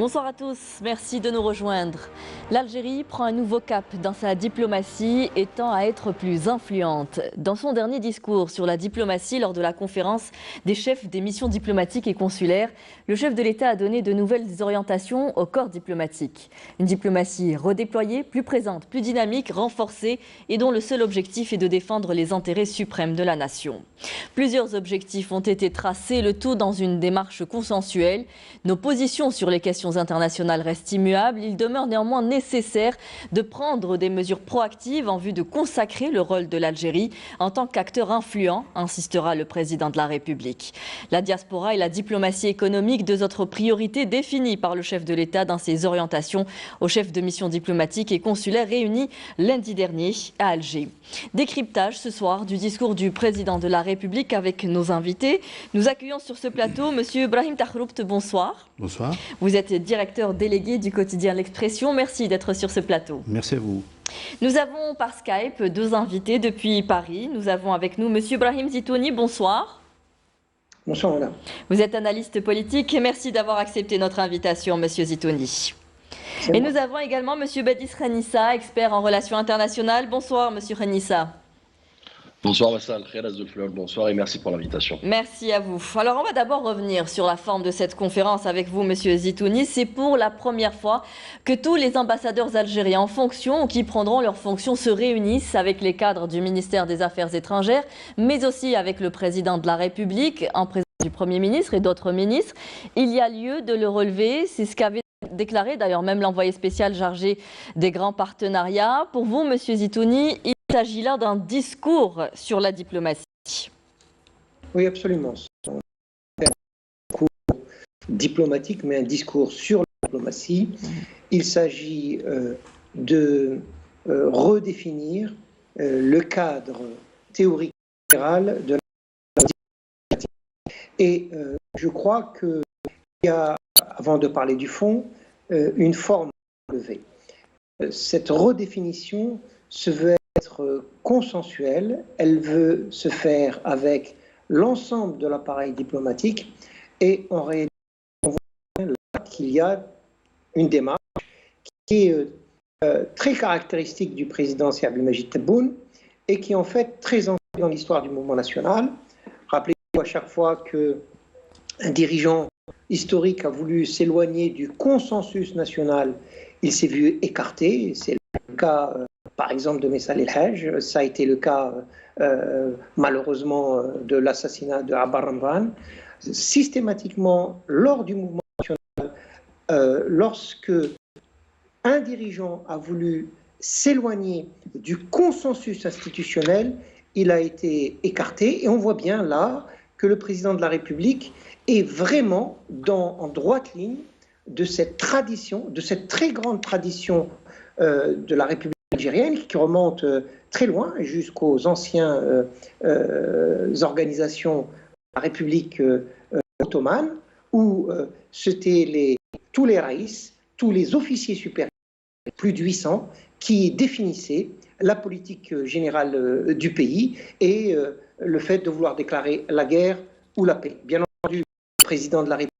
Bonsoir à tous, merci de nous rejoindre. L'Algérie prend un nouveau cap dans sa diplomatie et tend à être plus influente. Dans son dernier discours sur la diplomatie lors de la conférence des chefs des missions diplomatiques et consulaires, le chef de l'État a donné de nouvelles orientations au corps diplomatique. Une diplomatie redéployée, plus présente, plus dynamique, renforcée et dont le seul objectif est de défendre les intérêts suprêmes de la nation. Plusieurs objectifs ont été tracés, le tout dans une démarche consensuelle. Nos positions sur les questions internationales restent immuables. Il demeure néanmoins nécessaire de prendre des mesures proactives en vue de consacrer le rôle de l'Algérie en tant qu'acteur influent, insistera le président de la République. La diaspora et la diplomatie économique, deux autres priorités définies par le chef de l'État dans ses orientations aux chefs de mission diplomatique et consulaire réunis lundi dernier à Alger. Décryptage ce soir du discours du président de la République avec nos invités. Nous accueillons sur ce plateau Monsieur Brahim Tahroubt, bonsoir. Bonsoir. Vous êtes directeur délégué du quotidien L'Expression. Merci d'être sur ce plateau. Merci à vous. Nous avons par Skype deux invités depuis Paris. Nous avons avec nous Monsieur Brahim Zitouni, bonsoir. Bonsoir madame. Vous êtes analyste politique et merci d'avoir accepté notre invitation, Monsieur Zitouni. Et nous avons également Monsieur Badis Renissa, expert en relations internationales. Bonsoir Monsieur Renissa. Bonsoir Massal, bonsoir et merci pour l'invitation. Merci à vous. Alors on va d'abord revenir sur la forme de cette conférence avec vous, Monsieur Zitouni. C'est pour la première fois que tous les ambassadeurs algériens en fonction ou qui prendront leurs fonctions se réunissent avec les cadres du ministère des Affaires étrangères, mais aussi avec le président de la République, en présence du Premier ministre et d'autres ministres. Il y a lieu de le relever, c'est ce qu'avait déclaré d'ailleurs même l'envoyé spécial chargé des grands partenariats. Pour vous, Monsieur Zitouni, il s'agit là d'un discours sur la diplomatie. Oui, absolument. Un discours diplomatique, mais un discours sur la diplomatie. Il s'agit de redéfinir le cadre théorique général de la diplomatie. Et je crois qu'il y a, avant de parler du fond, une forme à lever. Cette redéfinition se veut être consensuelle, elle veut se faire avec l'ensemble de l'appareil diplomatique et en réalité, on voit qu'il y a une démarche qui est très caractéristique du président Seydi Abdelmajid Tebboune et qui est en fait très ancrée dans l'histoire du mouvement national. Rappelez-vous à chaque fois qu'un dirigeant historique a voulu s'éloigner du consensus national, il s'est vu écarté. C'est le cas, par exemple, de Messal El-Hajj. Ça a été le cas, malheureusement, de l'assassinat de Abbar Ramvan. Systématiquement, lors du mouvement national, lorsque un dirigeant a voulu s'éloigner du consensus institutionnel, il a été écarté. Et on voit bien là que le président de la République est vraiment en droite ligne de cette tradition, de cette très grande tradition de la République algérienne qui remonte très loin jusqu'aux anciennes organisations de la République ottomane où c'était tous les raïs, tous les officiers supérieurs, plus de 800, qui définissaient la politique générale du pays et le fait de vouloir déclarer la guerre ou la paix. Bien entendu, le président de la République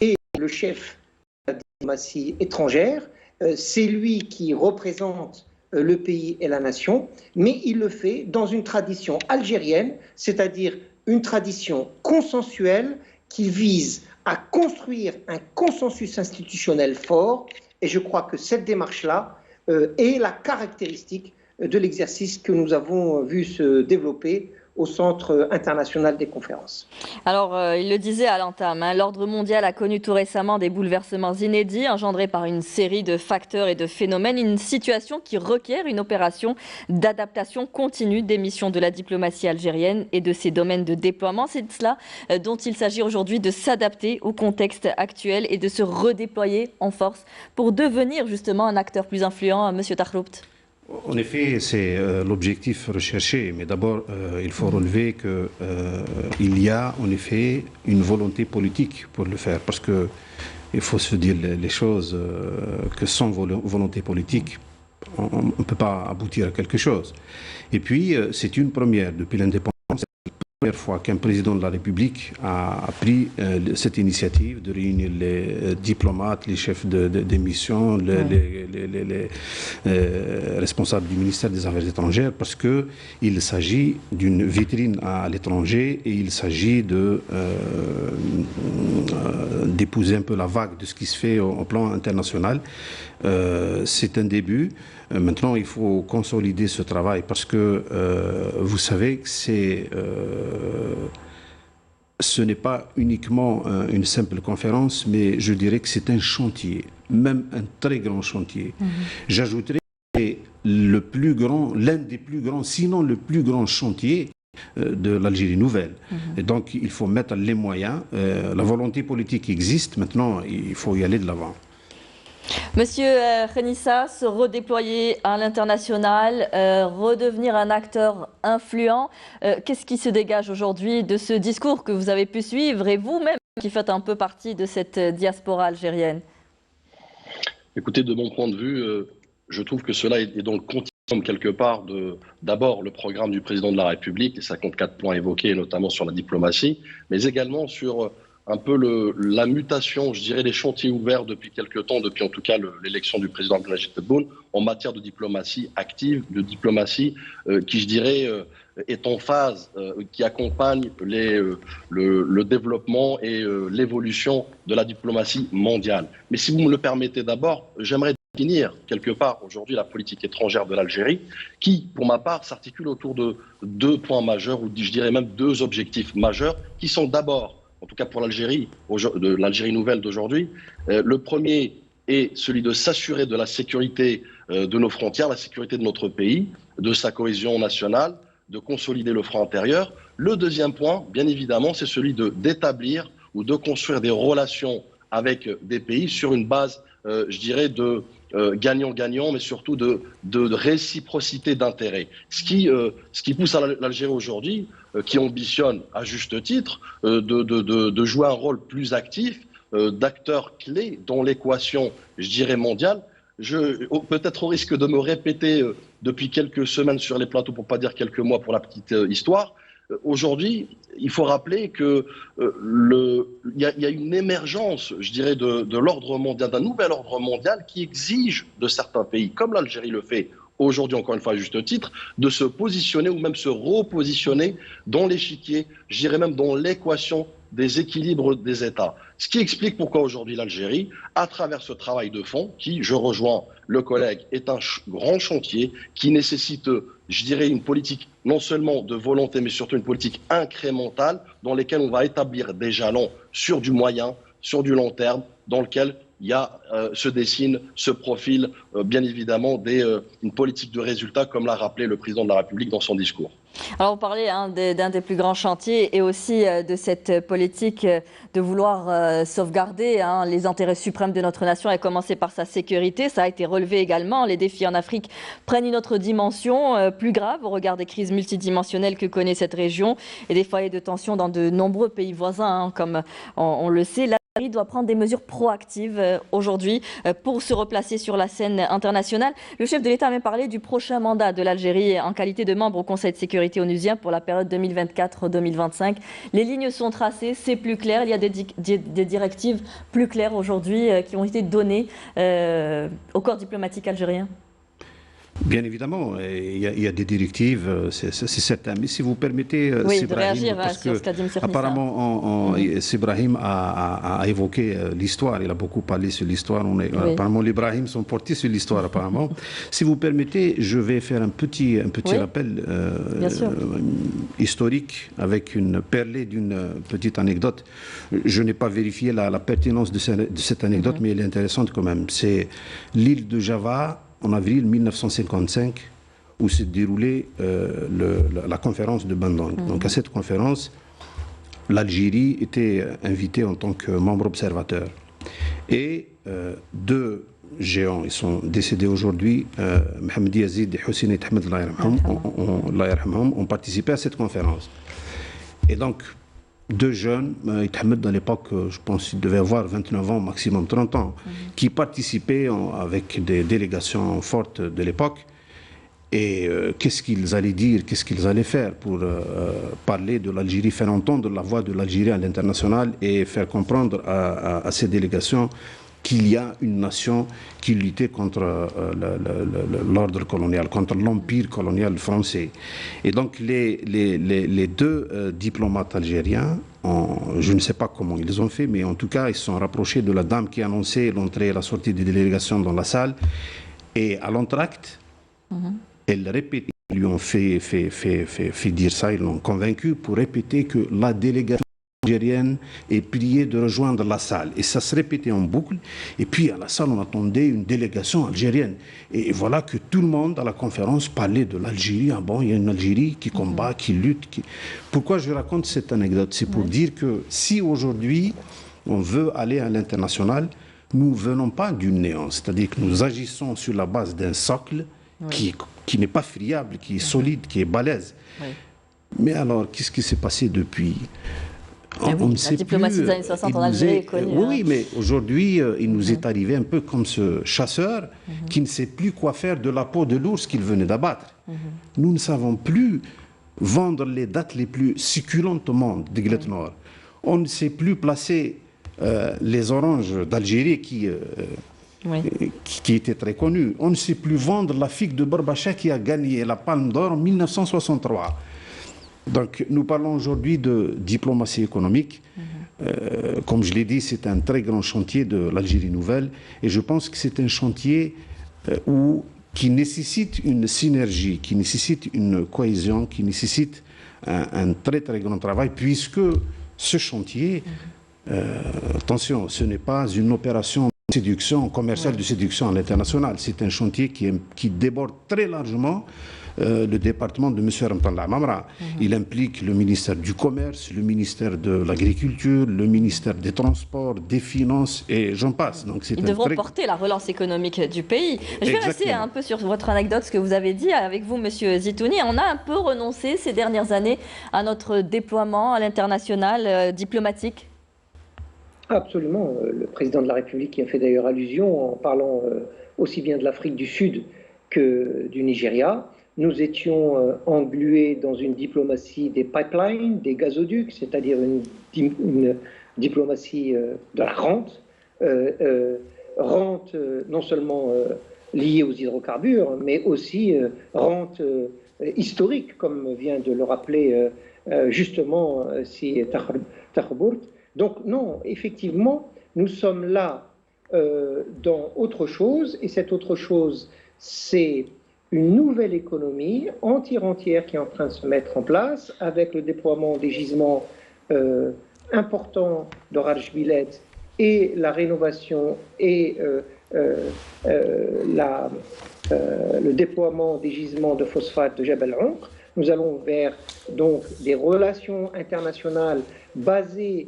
et le chef de la diplomatie étrangère, c'est lui qui représente le pays et la nation, mais il le fait dans une tradition algérienne, c'est-à-dire une tradition consensuelle qui vise à construire un consensus institutionnel fort. Et je crois que cette démarche-là est la caractéristique de l'exercice que nous avons vu se développer au Centre international des conférences. Alors, il le disait à l'entame, l'ordre mondial a connu tout récemment des bouleversements inédits engendrés par une série de facteurs et de phénomènes, une situation qui requiert une opération d'adaptation continue des missions de la diplomatie algérienne et de ses domaines de déploiement. C'est de cela dont il s'agit aujourd'hui, de s'adapter au contexte actuel et de se redéployer en force pour devenir justement un acteur plus influent, Monsieur Tahroubt. En effet, c'est l'objectif recherché, mais d'abord, il faut relever qu'il y a en effet une volonté politique pour le faire, parce qu'il faut se dire les choses, que sans volonté politique, on ne peut pas aboutir à quelque chose. Et puis, c'est une première depuis l'indépendance. première fois qu'un président de la République a pris cette initiative de réunir les diplomates, les chefs des missions, les responsables du ministère des Affaires étrangères, parce qu'il s'agit d'une vitrine à l'étranger et il s'agit d'épouser un peu la vague de ce qui se fait au plan international. C'est un début. Maintenant, il faut consolider ce travail parce que vous savez que ce n'est pas uniquement une simple conférence, mais je dirais que c'est un chantier, même un très grand chantier. J'ajouterais que c'est l'un des plus grands, sinon le plus grand chantier de l'Algérie nouvelle. Et donc, il faut mettre les moyens. La volonté politique existe. Maintenant, il faut y aller de l'avant. Monsieur Khenissa, se redéployer à l'international, redevenir un acteur influent, qu'est-ce qui se dégage aujourd'hui de ce discours que vous avez pu suivre et vous-même qui faites un peu partie de cette diaspora algérienne? Écoutez, de mon point de vue, je trouve que cela est dans le continuum quelque part d'abord le programme du président de la République, les 54 points évoqués, notamment sur la diplomatie, mais également sur un peu la mutation, je dirais, des chantiers ouverts depuis quelques temps, depuis en tout cas l'élection du président Abdelmajid Tebboune, en matière de diplomatie active, de diplomatie qui, je dirais, est en phase, qui accompagne le développement et l'évolution de la diplomatie mondiale. Mais si vous me le permettez d'abord, j'aimerais définir quelque part aujourd'hui la politique étrangère de l'Algérie, qui, pour ma part, s'articule autour de deux points majeurs, ou je dirais même deux objectifs majeurs, qui sont d'abord, en tout cas pour l'Algérie, de l'Algérie nouvelle d'aujourd'hui, le premier est celui de s'assurer de la sécurité de nos frontières, la sécurité de notre pays, de sa cohésion nationale, de consolider le front intérieur. Le deuxième point, bien évidemment, c'est celui d'établir ou de construire des relations avec des pays sur une base, je dirais, de gagnant-gagnant, mais surtout de réciprocité d'intérêts. Ce qui pousse à l'Algérie aujourd'hui, qui ambitionne à juste titre de jouer un rôle plus actif, d'acteur clé dans l'équation, je dirais, mondiale. Peut-être au risque de me répéter depuis quelques semaines sur les plateaux, pour ne pas dire quelques mois pour la petite histoire, aujourd'hui, il faut rappeler que il y a une émergence, je dirais, de l'ordre mondial, d'un nouvel ordre mondial qui exige de certains pays, comme l'Algérie le fait aujourd'hui, encore une fois à juste titre, de se positionner ou même se repositionner dans l'échiquier, je dirais même dans l'équation des équilibres des États. Ce qui explique pourquoi aujourd'hui l'Algérie, à travers ce travail de fond, qui, je rejoins le collègue, est un grand chantier qui nécessite, je dirais, une politique non seulement de volonté, mais surtout une politique incrémentale dans laquelle on va établir des jalons sur du moyen, sur du long terme, dans lequel se dessine, se profile bien évidemment une politique de résultat, comme l'a rappelé le président de la République dans son discours. Alors vous parlez d'un des plus grands chantiers et aussi de cette politique de vouloir sauvegarder les intérêts suprêmes de notre nation, et commencer par sa sécurité. Ça a été relevé également. Les défis en Afrique prennent une autre dimension plus grave au regard des crises multidimensionnelles que connaît cette région et des foyers de tension dans de nombreux pays voisins, comme on le sait. L'Algérie doit prendre des mesures proactives aujourd'hui pour se replacer sur la scène internationale. Le chef de l'État a même parlé du prochain mandat de l'Algérie en qualité de membre au Conseil de sécurité onusien pour la période 2024-2025. Les lignes sont tracées, c'est plus clair. Il y a des directives plus claires aujourd'hui qui ont été données au corps diplomatique algérien. Bien évidemment, il y a des directives, c'est certain. Mais si vous permettez, Sibrahim, parce que apparemment, Sibrahim a évoqué l'histoire. Il a beaucoup parlé sur l'histoire. Apparemment, les Brahim sont portés sur l'histoire, apparemment. Si vous permettez, je vais faire un petit rappel historique avec une perlée d'une petite anecdote. Je n'ai pas vérifié la pertinence de cette anecdote, mais elle est intéressante quand même. C'est l'île de Java, en avril 1955, où s'est déroulée la conférence de Bandung. Donc à cette conférence, l'Algérie était invitée en tant que membre observateur. Et deux géants, ils sont décédés aujourd'hui, Mohamed Yazid et Hussein Ahmed, ont participé à cette conférence. Et donc, deux jeunes, Ahmed à l'époque, je pense qu'il devait avoir 29 ans, maximum 30 ans, qui participaient avec des délégations fortes de l'époque. Et qu'est-ce qu'ils allaient dire, qu'est-ce qu'ils allaient faire pour parler de l'Algérie, faire entendre la voix de l'Algérie à l'international et faire comprendre à ces délégations qu'il y a une nation qui luttait contre l'ordre colonial, contre l'empire colonial français. Et donc les deux diplomates algériens, je ne sais pas comment ils ont fait, mais en tout cas, ils se sont rapprochés de la dame qui annonçait l'entrée et la sortie des délégations dans la salle. Et à l'entracte, elle répétait, ils lui ont fait dire ça, ils l'ont convaincu pour répéter que la délégation algérienne est priée de rejoindre la salle. Et ça se répétait en boucle. Et puis à la salle, on attendait une délégation algérienne. Et voilà que tout le monde à la conférence parlait de l'Algérie. Ah bon, il y a une Algérie qui combat, qui lutte. Pourquoi je raconte cette anecdote? C'est pour dire que si aujourd'hui on veut aller à l'international, nous ne venons pas du néant. C'est-à-dire que nous agissons sur la base d'un socle qui n'est pas friable, qui est solide, qui est balèze. Mais alors, qu'est-ce qui s'est passé depuis? On ne sait la diplomatie plus, des années 60 en Algérie est connue. Oui, mais aujourd'hui, il nous est arrivé un peu comme ce chasseur qui ne sait plus quoi faire de la peau de l'ours qu'il venait d'abattre. Nous ne savons plus vendre les dattes les plus succulentes au monde de Guillet Nord. On ne sait plus placer les oranges d'Algérie qui était très connu. On ne sait plus vendre la figue de Barbacha qui a gagné la Palme d'Or en 1963. Donc nous parlons aujourd'hui de diplomatie économique. Comme je l'ai dit, c'est un très grand chantier de l'Algérie nouvelle. Et je pense que c'est un chantier qui nécessite une synergie, qui nécessite une cohésion, qui nécessite un très très grand travail, puisque ce chantier, attention, ce n'est pas une opération de séduction commerciale, de séduction à l'international. C'est un chantier qui déborde très largement le département de M. Ramtalla Mamra. Il implique le ministère du Commerce, le ministère de l'Agriculture, le ministère des Transports, des Finances, et j'en passe. Donc ils devront porter la relance économique du pays. Je vais rester un peu sur votre anecdote, ce que vous avez dit avec vous, M. Zitouni. On a un peu renoncé ces dernières années à notre déploiement à l'international diplomatique. Absolument. Le président de la République y a fait d'ailleurs allusion en parlant aussi bien de l'Afrique du Sud que du Nigeria. Nous étions englués dans une diplomatie des pipelines, des gazoducs, c'est-à-dire une diplomatie de la rente, rente non seulement liée aux hydrocarbures, mais aussi rente historique, comme vient de le rappeler justement si Takhbourt. Donc non, effectivement, nous sommes là dans autre chose, et cette autre chose, c'est une nouvelle économie entière qui est en train de se mettre en place, avec le déploiement des gisements importants d'Orage Billet et la rénovation et le déploiement des gisements de phosphate de Jebel Onkh. Nous allons vers donc des relations internationales basées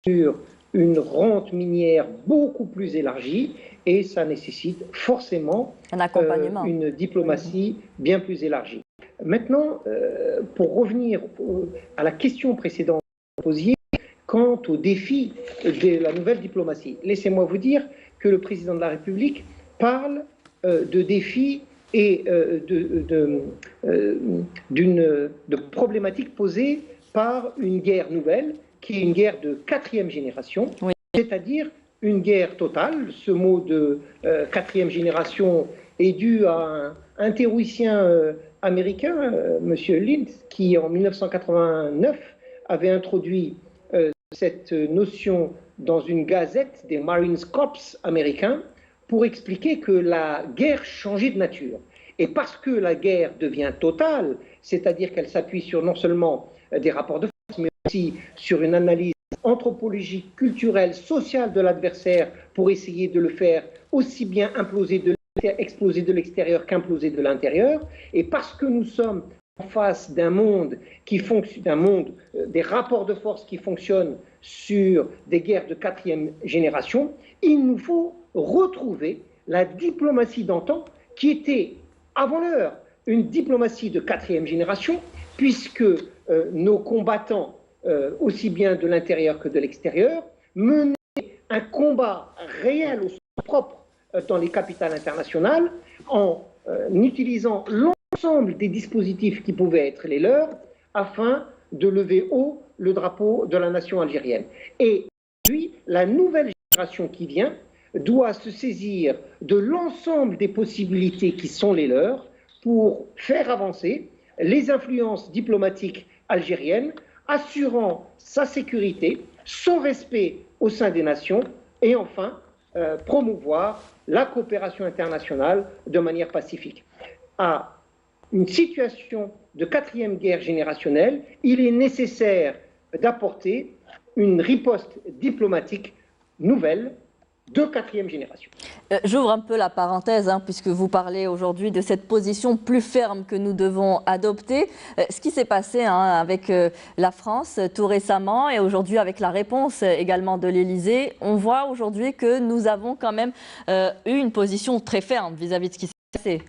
sur une rente minière beaucoup plus élargie, et ça nécessite forcément un accompagnement, une diplomatie bien plus élargie. Maintenant, pour revenir à la question précédente que vous posiez, quant au défi de la nouvelle diplomatie, laissez-moi vous dire que le président de la République parle de défis et de problématiques posées par une guerre nouvelle, qui est une guerre de 4e génération, c'est-à-dire une guerre totale. Ce mot de 4e génération est dû à un théoricien américain, M. Lind, qui en 1989 avait introduit cette notion dans une gazette des Marines Corps américains pour expliquer que la guerre changeait de nature. Et parce que la guerre devient totale, c'est-à-dire qu'elle s'appuie sur non seulement des rapports de force, mais aussi sur une analyse anthropologique, culturelle, sociale de l'adversaire pour essayer de le faire aussi bien exploser de l'extérieur qu'imploser de l'intérieur. Et parce que nous sommes en face d'un monde des rapports de force qui fonctionnent sur des guerres de 4e génération, il nous faut retrouver la diplomatie d'antan qui était, avant l'heure, une diplomatie de 4e génération, puisque nos combattants, aussi bien de l'intérieur que de l'extérieur, menaient un combat réel au sens propre dans les capitales internationales en utilisant l'ensemble l'ensemble des dispositifs qui pouvaient être les leurs afin de lever haut le drapeau de la nation algérienne. Et aujourd'hui, la nouvelle génération qui vient doit se saisir de l'ensemble des possibilités qui sont les leurs pour faire avancer les influences diplomatiques algériennes, assurant sa sécurité, son respect au sein des nations et enfin promouvoir la coopération internationale de manière pacifique. À une situation de quatrième guerre générationnelle, il est nécessaire d'apporter une riposte diplomatique nouvelle de quatrième génération. J'ouvre un peu la parenthèse, puisque vous parlez aujourd'hui de cette position plus ferme que nous devons adopter. Ce qui s'est passé avec la France tout récemment et aujourd'hui avec la réponse également de l'Élysée, on voit aujourd'hui que nous avons quand même eu une position très ferme vis-à-vis de ce qui s'est passé.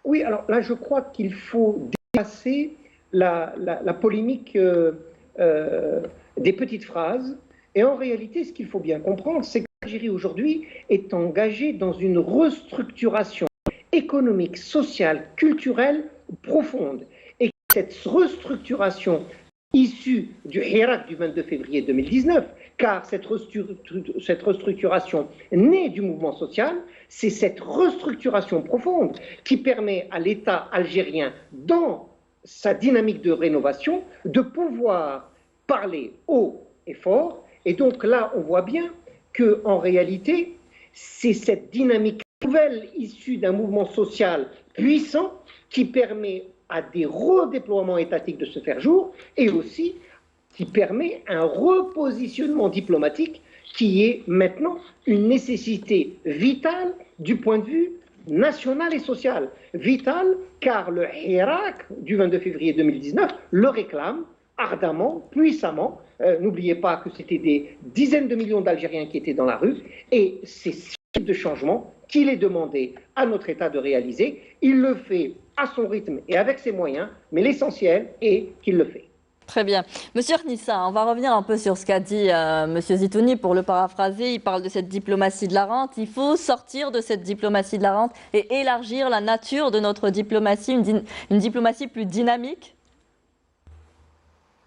Oui, alors là, je crois qu'il faut dépasser la polémique des petites phrases. Et en réalité, ce qu'il faut bien comprendre, c'est que l'Algérie aujourd'hui est engagée dans une restructuration économique, sociale, culturelle profonde. Et cette restructuration issue du Hirak du 22 février 2019, car cette restructuration née du mouvement social, c'est cette restructuration profonde qui permet à l'État algérien, dans sa dynamique de rénovation, de pouvoir parler haut et fort. Et donc là, on voit bien qu'en réalité, c'est cette dynamique nouvelle issue d'un mouvement social puissant qui permet à des redéploiements étatiques de se faire jour et aussi qui permet un repositionnement diplomatique qui est maintenant une nécessité vitale du point de vue national et social. Vital car le Hirak du 22 février 2019 le réclame ardemment, puissamment. N'oubliez pas que c'était des dizaines de millions d'Algériens qui étaient dans la rue et c'est ce type de changement qu'il est demandé à notre État de réaliser. Il le fait à son rythme et avec ses moyens, mais l'essentiel est qu'il le fait. Très bien. Monsieur Arnissa, on va revenir un peu sur ce qu'a dit Monsieur Zitouni pour le paraphraser. Il parle de cette diplomatie de la rente. Il faut sortir de cette diplomatie de la rente et élargir la nature de notre diplomatie, une diplomatie plus dynamique.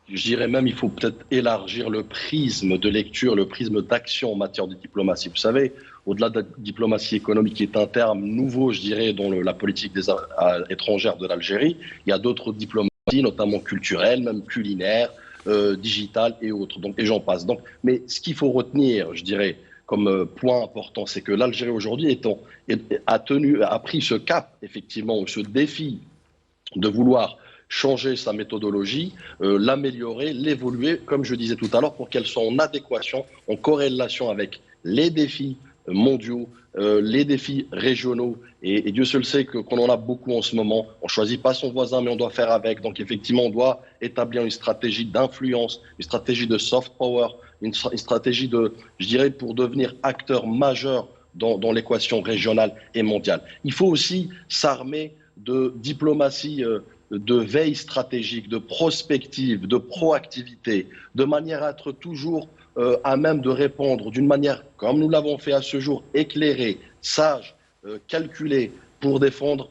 Je dirais même qu'il faut peut-être élargir le prisme de lecture, le prisme d'action en matière de diplomatie. Vous savez, au-delà de la diplomatie économique, qui est un terme nouveau, je dirais, dans la politique étrangère de l'Algérie, il y a d'autres diplomaties, notamment culturelles, même culinaires, digitales et autres. Donc, et j'en passe. Donc, mais ce qu'il faut retenir, je dirais, comme point important, c'est que l'Algérie aujourd'hui a pris ce cap, effectivement, ce défi de vouloir changer sa méthodologie, l'améliorer, l'évoluer, comme je disais tout à l'heure, pour qu'elle soit en adéquation, en corrélation avec les défis mondiaux, les défis régionaux. Et Dieu seul sait qu'on en a beaucoup en ce moment. On ne choisit pas son voisin, mais on doit faire avec. Donc effectivement, on doit établir une stratégie d'influence, une stratégie de soft power, une stratégie je dirais, pour devenir acteur majeur dans l'équation régionale et mondiale. Il faut aussi s'armer de diplomatie de veille stratégique, de prospective, de proactivité, de manière à être toujours à même de répondre d'une manière, comme nous l'avons fait à ce jour, éclairée, sage, calculée, pour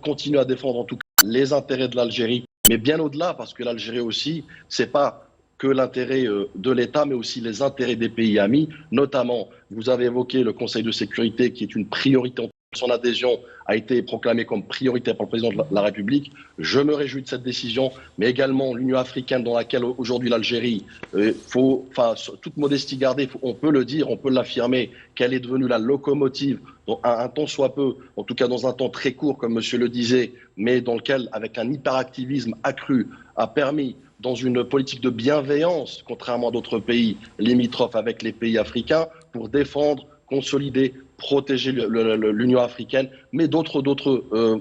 continuer à défendre en tout cas les intérêts de l'Algérie, mais bien au-delà, parce que l'Algérie aussi, c'est pas que l'intérêt de l'État, mais aussi les intérêts des pays amis, notamment, vous avez évoqué le Conseil de sécurité qui est une priorité. Son adhésion a été proclamée comme priorité par le président de la République. Je me réjouis de cette décision, mais également l'Union africaine dans laquelle aujourd'hui l'Algérie, toute modestie gardée, on peut le dire, on peut l'affirmer, qu'elle est devenue la locomotive, un temps soit peu, en tout cas dans un temps très court, comme monsieur le disait, mais dans lequel, avec un hyperactivisme accru, a permis, dans une politique de bienveillance, contrairement à d'autres pays limitrophes avec les pays africains, pour défendre, consolider, protéger l'Union africaine, mais d'autres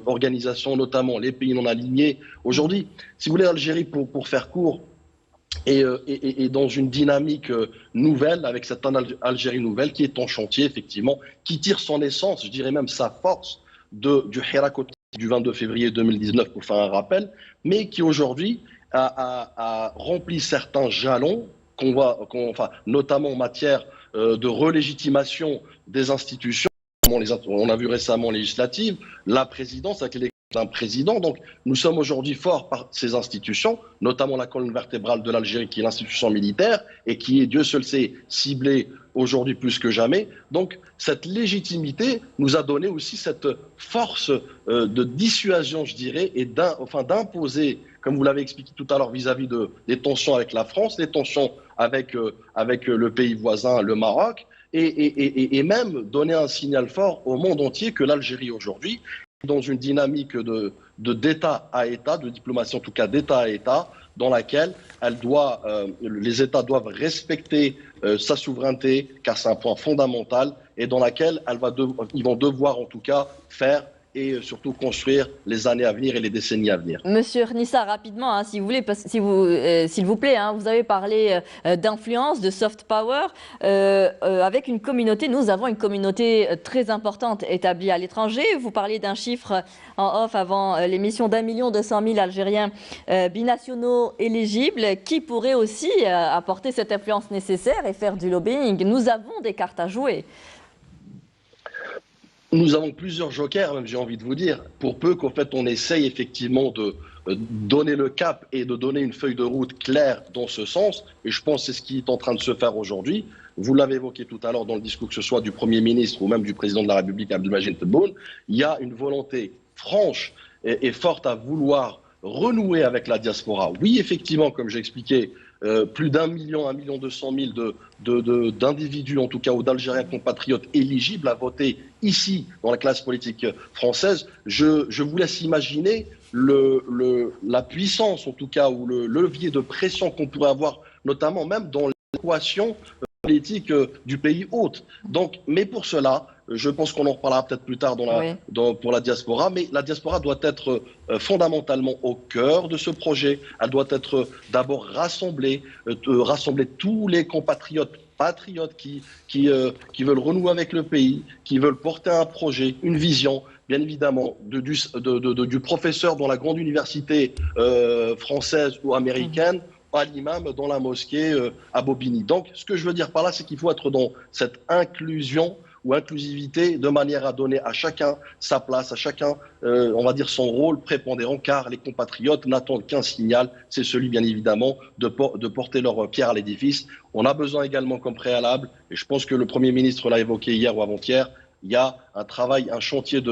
organisations, notamment les pays non alignés. Aujourd'hui, si vous voulez, l'Algérie, pour faire court, est dans une dynamique nouvelle, avec cette Algérie nouvelle qui est en chantier, effectivement, qui tire son essence, je dirais même sa force, du Hirak du 22 février 2019, pour faire un rappel, mais qui aujourd'hui a rempli certains jalons, notamment en matière de relégitimation des institutions. On a vu récemment législatives, la présidence avec l'élection d'un président. Donc, nous sommes aujourd'hui forts par ces institutions, notamment la colonne vertébrale de l'Algérie, qui est l'institution militaire, et qui est, Dieu seul sait, ciblée aujourd'hui plus que jamais. Donc, cette légitimité nous a donné aussi cette force de dissuasion, je dirais, et d'imposer, comme vous l'avez expliqué tout à l'heure, vis-à-vis des tensions avec la France, des tensions avec le pays voisin, le Maroc, et même donner un signal fort au monde entier que l'Algérie aujourd'hui est dans une dynamique d'État à État, de diplomatie en tout cas d'État à État, dans laquelle les États doivent respecter sa souveraineté, car c'est un point fondamental, et dans laquelle ils vont devoir en tout cas faire et surtout construire les années à venir et les décennies à venir. Monsieur Nissa, rapidement, hein, si vous voulez, s'il vous plaît, hein, vous avez parlé d'influence, de soft power, avec une communauté. Nous avons une communauté très importante établie à l'étranger. Vous parliez d'un chiffre en off avant l'émission d'1 200 000 Algériens binationaux éligibles qui pourraient aussi apporter cette influence nécessaire et faire du lobbying. Nous avons des cartes à jouer. Nous avons plusieurs jokers, même j'ai envie de vous dire, pour peu qu'en fait on essaye effectivement de donner le cap et de donner une feuille de route claire dans ce sens, et je pense que c'est ce qui est en train de se faire aujourd'hui. Vous l'avez évoqué tout à l'heure dans le discours, que ce soit du Premier ministre ou même du Président de la République, Abdelmadjid Tebboune, il y a une volonté franche et forte à vouloir renouer avec la diaspora. Oui, effectivement, comme j'ai expliqué, plus d'1 million, 1 200 000 d'individus, en tout cas, ou d'Algériens compatriotes éligibles à voter ici, dans la classe politique française. Je vous laisse imaginer la puissance, en tout cas, ou le levier de pression qu'on pourrait avoir, notamment même dans l'équation politique du pays hôte. Donc, mais pour cela, je pense qu'on en reparlera peut-être plus tard pour la diaspora, mais la diaspora doit être fondamentalement au cœur de ce projet. Elle doit être d'abord rassembler tous les compatriotes patriotes qui veulent renouer avec le pays, qui veulent porter un projet, une vision, bien évidemment, du professeur dans la grande université française ou américaine, à l'imam dans la mosquée à Bobigny. Donc, ce que je veux dire par là, c'est qu'il faut être dans cette inclusion ou inclusivité de manière à donner à chacun sa place, à chacun, on va dire, son rôle prépondérant, car les compatriotes n'attendent qu'un signal, c'est celui, bien évidemment, de porter leur pierre à l'édifice. On a besoin également comme préalable, et je pense que le Premier ministre l'a évoqué hier ou avant-hier, il y a un travail, un chantier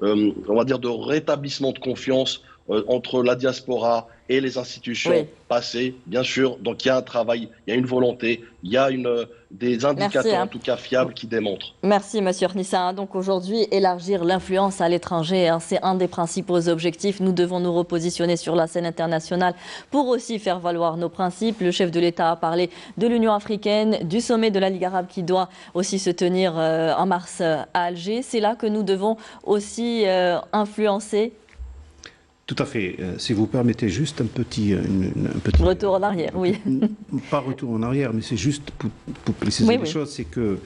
on va dire, de rétablissement de confiance entre la diaspora et les institutions passées, bien sûr. Donc il y a un travail, il y a une volonté, il y a des indicateurs en tout cas fiables qui démontrent. Merci Monsieur Nissa. Donc aujourd'hui, élargir l'influence à l'étranger, hein, c'est un des principaux objectifs. Nous devons nous repositionner sur la scène internationale pour aussi faire valoir nos principes. Le chef de l'État a parlé de l'Union africaine, du sommet de la Ligue arabe qui doit aussi se tenir en mars à Alger. C'est là que nous devons aussi influencer. Tout à fait. Si vous permettez juste un petit retour en arrière, oui. Pas retour en arrière, mais c'est juste pour préciser les choses, c'est que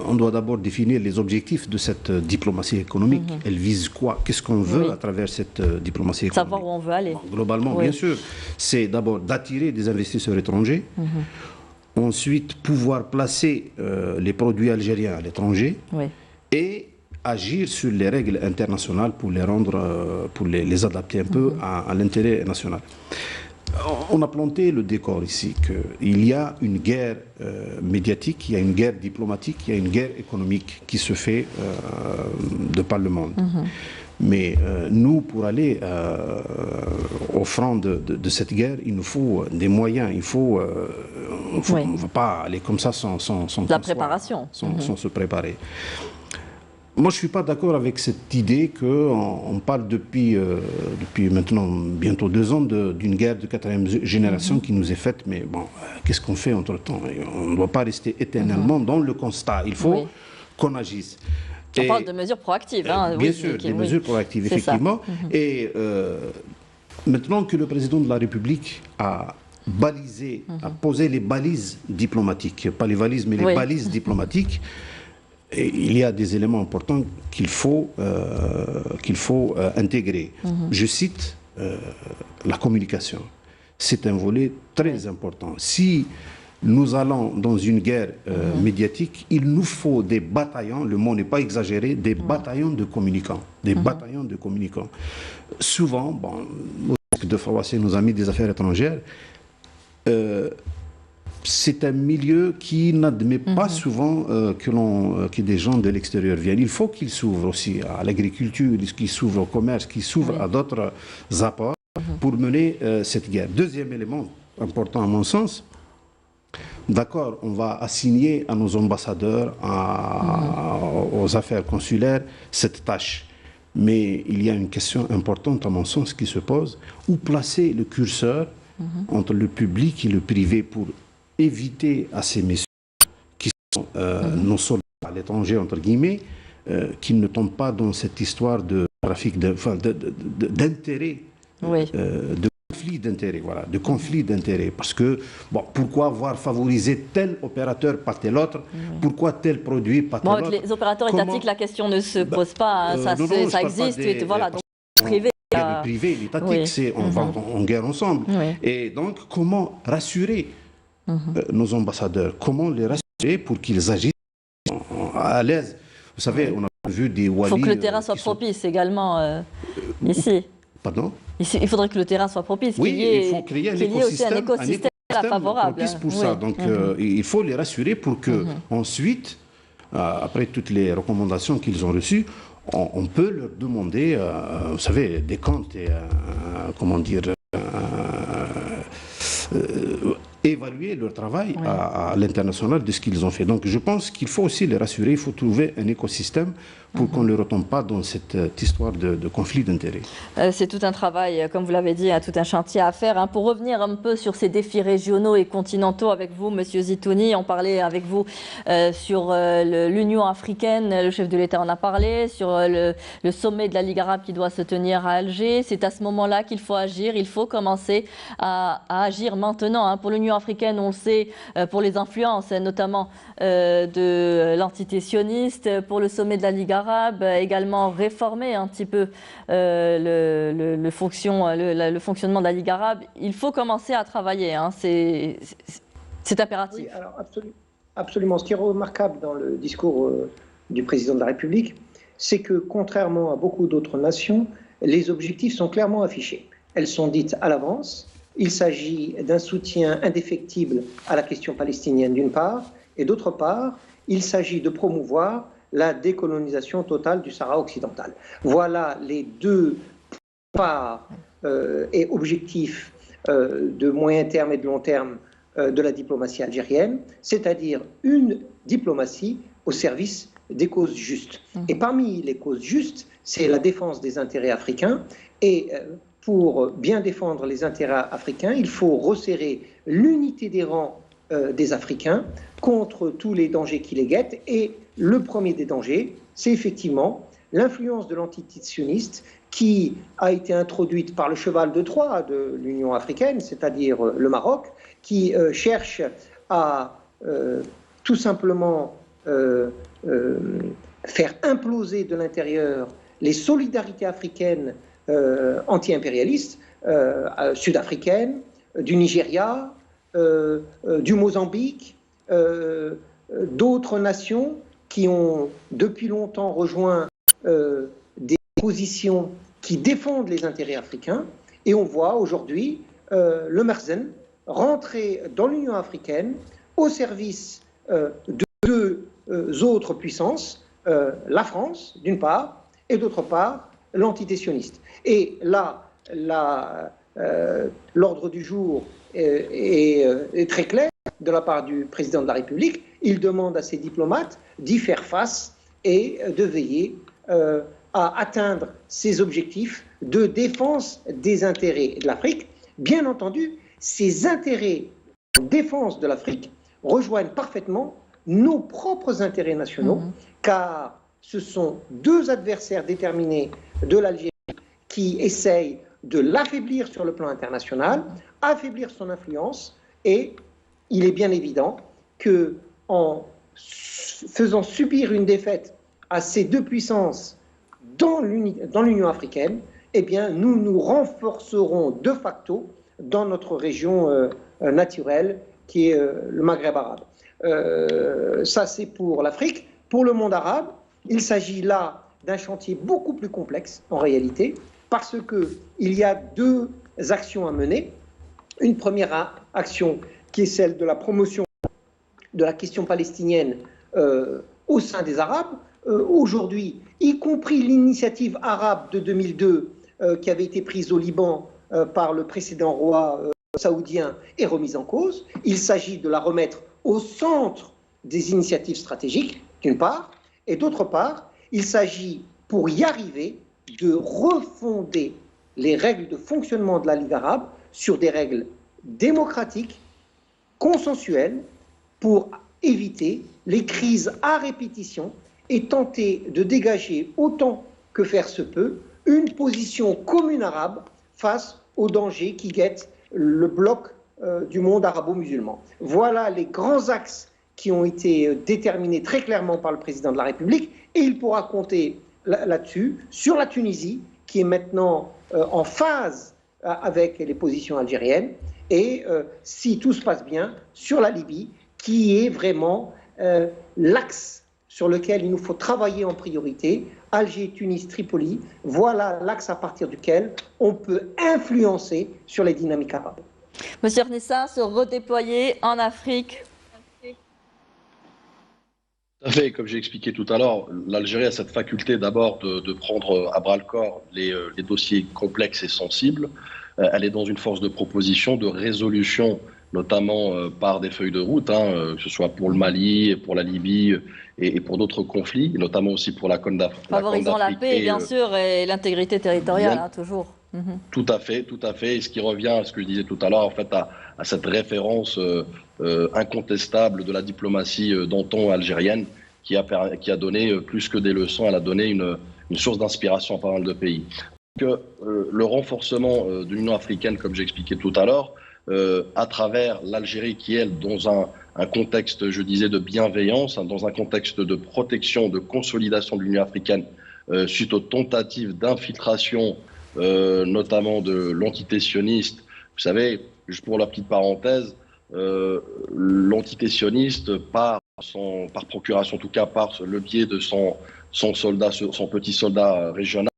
on doit d'abord définir les objectifs de cette diplomatie économique. Elle vise quoi? Qu'est-ce qu'on veut à travers cette diplomatie économique? Savoir où on veut aller. Globalement, bien sûr, c'est d'abord d'attirer des investisseurs étrangers. Ensuite, pouvoir placer les produits algériens à l'étranger. Et agir sur les règles internationales pour les rendre, pour les adapter un peu à l'intérêt national. On a planté le décor ici qu'il y a une guerre médiatique, il y a une guerre diplomatique, il y a une guerre économique qui se fait de par le monde. Mais nous, pour aller au front de cette guerre, il nous faut des moyens, on ne va pas aller comme ça sans la préparation, sans se préparer. Moi, je ne suis pas d'accord avec cette idée qu'on parle depuis maintenant bientôt 2 ans d'une guerre de 4e génération qui nous est faite. Mais bon, qu'est-ce qu'on fait entre-temps? On ne doit pas rester éternellement dans le constat. Il faut qu'on agisse. On parle de mesures proactives. Hein, bien sûr, des mesures proactives, effectivement. Et maintenant que le président de la République a balisé, a posé les balises diplomatiques, pas les valises, mais les balises diplomatiques, et il y a des éléments importants qu'il faut intégrer. Je cite la communication. C'est un volet très important. Si nous allons dans une guerre médiatique, il nous faut des bataillons, le mot n'est pas exagéré, des bataillons de communicants. Des bataillons de communicants. Souvent, bon, de Fawassi, nos amis des affaires étrangères, c'est un milieu qui n'admet pas souvent que des gens de l'extérieur viennent. Il faut qu'ils s'ouvrent aussi à l'agriculture, qu'ils s'ouvrent au commerce, qu'ils s'ouvrent à d'autres apports pour mener cette guerre. Deuxième élément important à mon sens, d'accord, on va assigner à nos ambassadeurs, aux affaires consulaires, cette tâche. Mais il y a une question importante à mon sens qui se pose. Où placer le curseur entre le public et le privé pour éviter à ces messieurs qui sont nos soldats à l'étranger, entre guillemets, qu'ils ne tombent pas dans cette histoire de trafic, d'intérêts, de conflit d'intérêts, voilà, de conflit d'intérêts. Parce que, bon, pourquoi avoir favorisé tel opérateur, pas tel autre? Pourquoi tel produit, pas tel autre? Les opérateurs étatiques, la question ne se pose pas, ça existe, voilà, donc privé. Le privé, l'étatique, c'est on va en guerre ensemble. Et donc, comment rassurer nos ambassadeurs? Comment les rassurer pour qu'ils agissent à l'aise? Vous savez, on a vu des walis... Il faut que le terrain soit propice également, ici. Pardon? Il faudrait que le terrain soit propice, il faut créer un écosystème favorable. Propice pour ça. Donc, il faut les rassurer pour que ensuite, après toutes les recommandations qu'ils ont reçues, on peut leur demander, vous savez, des comptes et, comment dire, évaluer leur travail à l'international de ce qu'ils ont fait. Donc je pense qu'il faut aussi les rassurer, il faut trouver un écosystème pour qu'on ne retombe pas dans cette histoire de conflit d'intérêts. C'est tout un travail, comme vous l'avez dit, tout un chantier à faire. Pour revenir un peu sur ces défis régionaux et continentaux avec vous, Monsieur Zitouni, on parlait avec vous sur l'Union africaine, le chef de l'État en a parlé, sur le sommet de la Ligue arabe qui doit se tenir à Alger. C'est à ce moment-là qu'il faut agir, il faut commencer à agir maintenant. Pour l'Union africaine, on le sait, pour les influences, notamment de l'entité sioniste, pour le sommet de la Ligue arabe, également réformer un petit peu le fonctionnement de la Ligue arabe. Il faut commencer à travailler, c'est impératif. Oui, alors absolument. Ce qui est remarquable dans le discours du président de la République, c'est que contrairement à beaucoup d'autres nations, les objectifs sont clairement affichés. Elles sont dites à l'avance. Il s'agit d'un soutien indéfectible à la question palestinienne d'une part, et d'autre part, il s'agit de promouvoir la décolonisation totale du Sahara occidental. Voilà les deux parts et objectifs de moyen terme et de long terme de la diplomatie algérienne, c'est-à-dire une diplomatie au service des causes justes. Et parmi les causes justes, c'est la défense des intérêts africains et pour bien défendre les intérêts africains, il faut resserrer l'unité des rangs des Africains contre tous les dangers qui les guettent. Et le premier des dangers, c'est effectivement l'influence de l'entité sioniste qui a été introduite par le cheval de Troie de l'Union africaine, c'est-à-dire le Maroc, qui cherche à tout simplement faire imploser de l'intérieur les solidarités africaines anti-impérialistes, sud-africaines, du Nigeria, du Mozambique, d'autres nations qui ont depuis longtemps rejoint des positions qui défendent les intérêts africains. Et on voit aujourd'hui le Merzen rentrer dans l'Union africaine au service de deux autres puissances, la France d'une part, et d'autre part l'entité sioniste. Et là, l'ordre du jour est très clair de la part du président de la République. Il demande à ses diplomates d'y faire face et de veiller à atteindre ses objectifs de défense des intérêts de l'Afrique. Bien entendu, ces intérêts de défense de l'Afrique rejoignent parfaitement nos propres intérêts nationaux, car ce sont deux adversaires déterminés de l'Algérie qui essayent de l'affaiblir sur le plan international, affaiblir son influence, et il est bien évident qu'en faisant subir une défaite à ces deux puissances dans l'Union africaine, eh bien, nous nous renforcerons de facto dans notre région naturelle qui est le Maghreb arabe. Ça, c'est pour l'Afrique. Pour le monde arabe, il s'agit là d'un chantier beaucoup plus complexe, en réalité, parce qu'il y a deux actions à mener. Une première action qui est celle de la promotion de la question palestinienne au sein des Arabes. Aujourd'hui, y compris l'initiative arabe de 2002 qui avait été prise au Liban par le précédent roi saoudien est remise en cause. Il s'agit de la remettre au centre des initiatives stratégiques, d'une part, et d'autre part, il s'agit, pour y arriver, de refonder les règles de fonctionnement de la Ligue arabe sur des règles démocratiques, consensuelles, pour éviter les crises à répétition et tenter de dégager, autant que faire se peut, une position commune arabe face aux dangers qui guettent le bloc du monde arabo-musulman. Voilà les grands axes qui ont été déterminés très clairement par le président de la République, et il pourra compter là-dessus, sur la Tunisie, qui est maintenant en phase avec les positions algériennes, et si tout se passe bien, sur la Libye, qui est vraiment l'axe sur lequel il nous faut travailler en priorité. Alger, Tunis, Tripoli, voilà l'axe à partir duquel on peut influencer sur les dynamiques arabes. Monsieur Arnessa, se redéployer en Afrique. Tout à fait, comme j'ai expliqué tout à l'heure, l'Algérie a cette faculté d'abord de prendre à bras-le-corps les dossiers complexes et sensibles. Elle est dans une force de proposition, de résolution, notamment par des feuilles de route, que ce soit pour le Mali, pour la Libye et pour d'autres conflits, notamment aussi pour la Corne d'Afrique. Favorisant la paix, bien sûr, et l'intégrité territoriale, toujours. Tout à fait, tout à fait. Et ce qui revient à ce que je disais tout à l'heure, en fait, à cette référence incontestable de la diplomatie d'antan algérienne qui a donné plus que des leçons, elle a donné une source d'inspiration à pas mal de pays. Que le renforcement de l'Union africaine, comme j'ai expliqué tout à l'heure, à travers l'Algérie qui est dans un contexte, je disais, de bienveillance, dans un contexte de protection, de consolidation de l'Union africaine suite aux tentatives d'infiltration, notamment de l'entité sioniste. Vous savez, juste pour la petite parenthèse, l'entité sioniste, par procuration, en tout cas par le biais de son petit soldat régional,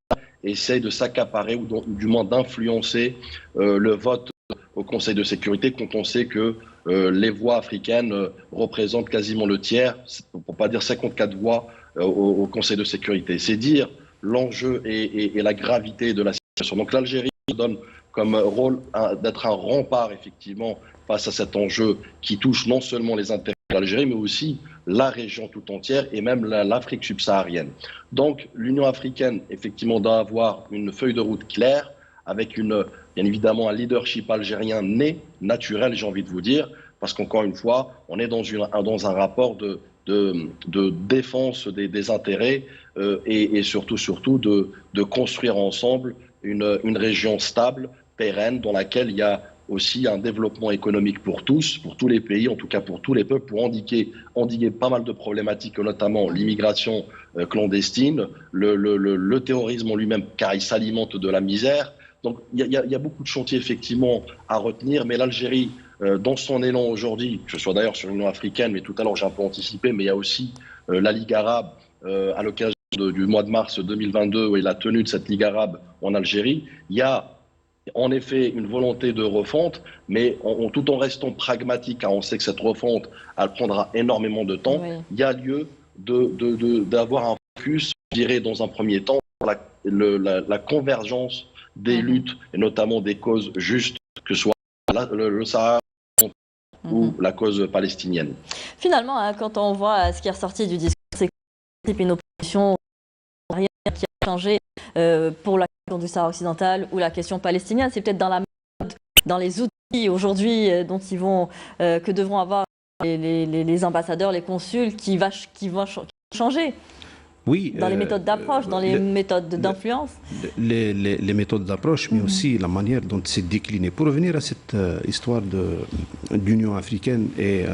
essaye de s'accaparer ou du moins d'influencer le vote au Conseil de sécurité, quand on sait que les voix africaines représentent quasiment le tiers, pour ne pas dire 54 voix au Conseil de sécurité. C'est dire l'enjeu et la gravité de la situation. Donc l'Algérie se donne comme rôle d'être un rempart, effectivement, face à cet enjeu qui touche non seulement les intérêts de l'Algérie, mais aussi la région tout entière et même l'Afrique subsaharienne. Donc l'Union africaine, effectivement, doit avoir une feuille de route claire, avec bien évidemment un leadership algérien né, naturel, j'ai envie de vous dire, parce qu'encore une fois, on est dans un rapport de défense des intérêts et surtout de construire ensemble une région stable, pérenne, dans laquelle il y a aussi un développement économique pour tous les pays, en tout cas pour tous les peuples, pour endiguer pas mal de problématiques, notamment l'immigration clandestine, le terrorisme en lui-même, car il s'alimente de la misère. Donc il y a beaucoup de chantiers effectivement à retenir, mais l'Algérie, dans son élan aujourd'hui, que ce soit d'ailleurs sur l'Union africaine, mais tout à l'heure j'ai un peu anticipé, mais il y a aussi la Ligue arabe à l'occasion du mois de mars 2022 et la tenue de cette Ligue arabe en Algérie. Il y a en effet une volonté de refonte, mais tout en restant pragmatique, car on sait que cette refonte, elle prendra énormément de temps. Oui. Il y a lieu d'avoir un focus, je dirais, dans un premier temps, sur la convergence des luttes, et notamment des causes justes, que ce soit le Sahara ou la cause palestinienne. Finalement, quand on voit ce qui est ressorti du discours, c'est une opposition rien qui a changé pour la question du Sahara occidental ou la question palestinienne. C'est peut-être dans la méthode, dans les outils aujourd'hui que devront avoir les ambassadeurs, les consuls, qui vont changer. Oui, dans les méthodes d'approche, dans les méthodes d'influence. Les méthodes d'approche, mais aussi la manière dont c'est décliné. Pour revenir à cette histoire d'Union africaine et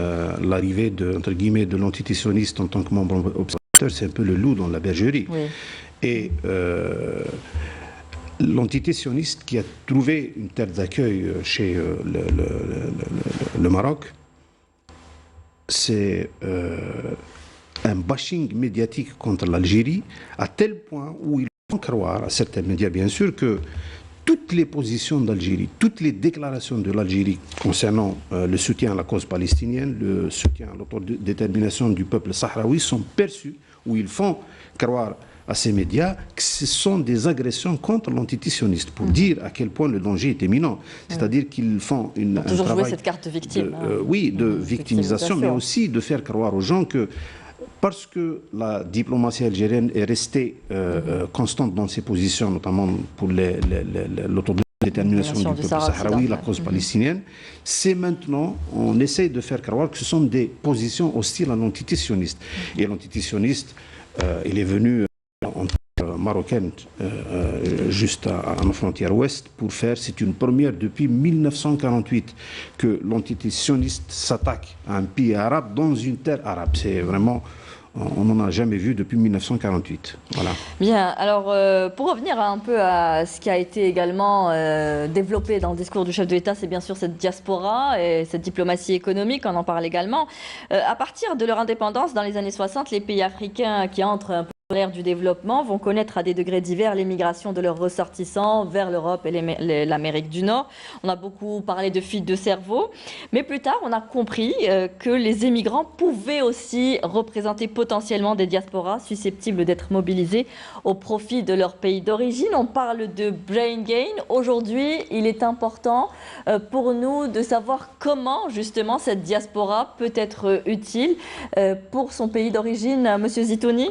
l'arrivée entre guillemets de l'entité sioniste en tant que membre observateur, c'est un peu le loup dans la bergerie. Oui. Et l'entité sioniste qui a trouvé une terre d'accueil chez le Maroc c'est un bashing médiatique contre l'Algérie, à tel point où ils font croire à certains médias, bien sûr, que toutes les positions d'Algérie, toutes les déclarations de l'Algérie concernant le soutien à la cause palestinienne, le soutien à l'autodétermination du peuple sahraoui sont perçues, où ils font croire à ces médias que ce sont des agressions contre l'antisioniste, pour dire à quel point le danger est imminent. C'est-à-dire qu'ils font un toujours travail jouer cette carte de victime. oui, de victimisation, mais aussi de faire croire aux gens que parce que la diplomatie algérienne est restée constante dans ses positions, notamment pour l'autodétermination du peuple sahraoui, la cause palestinienne, c'est maintenant, on essaye de faire croire que ce sont des positions hostiles à l'antisioniste. Et l'antisioniste, il est venu en marocaine, juste à nos frontières ouest, pour faire, c'est une première depuis 1948 que l'antisioniste s'attaque à un pays arabe dans une terre arabe. C'est vraiment, on n'en a jamais vu depuis 1948. Voilà. Bien, alors pour revenir un peu à ce qui a été également développé dans le discours du chef de l'État, c'est bien sûr cette diaspora et cette diplomatie économique, on en parle également. À partir de leur indépendance, dans les années 60, les pays africains qui entrent un peu l'ère du développement vont connaître à des degrés divers l'émigration de leurs ressortissants vers l'Europe et l'Amérique du Nord. On a beaucoup parlé de fuite de cerveau, mais plus tard on a compris que les émigrants pouvaient aussi représenter potentiellement des diasporas susceptibles d'être mobilisées au profit de leur pays d'origine. On parle de brain gain. Aujourd'hui, il est important pour nous de savoir comment justement cette diaspora peut être utile pour son pays d'origine. Monsieur Zitouni ?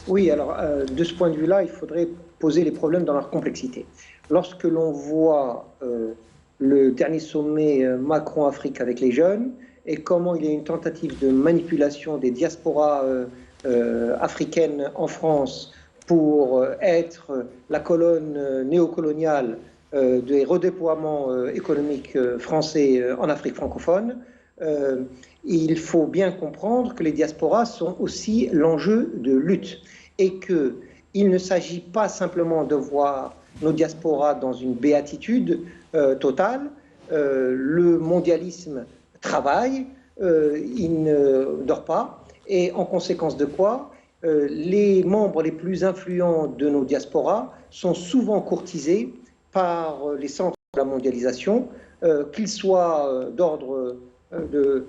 Oui, alors de ce point de vue-là, il faudrait poser les problèmes dans leur complexité. Lorsque l'on voit le dernier sommet Macron-Afrique avec les jeunes et comment il y a une tentative de manipulation des diasporas africaines en France pour être la colonne néocoloniale des redéploiements économiques français en Afrique francophone, il faut bien comprendre que les diasporas sont aussi l'enjeu de lutte et qu'il ne s'agit pas simplement de voir nos diasporas dans une béatitude totale. Le mondialisme travaille, il ne dort pas, et en conséquence de quoi, les membres les plus influents de nos diasporas sont souvent courtisés par les centres de la mondialisation, qu'ils soient d'ordre de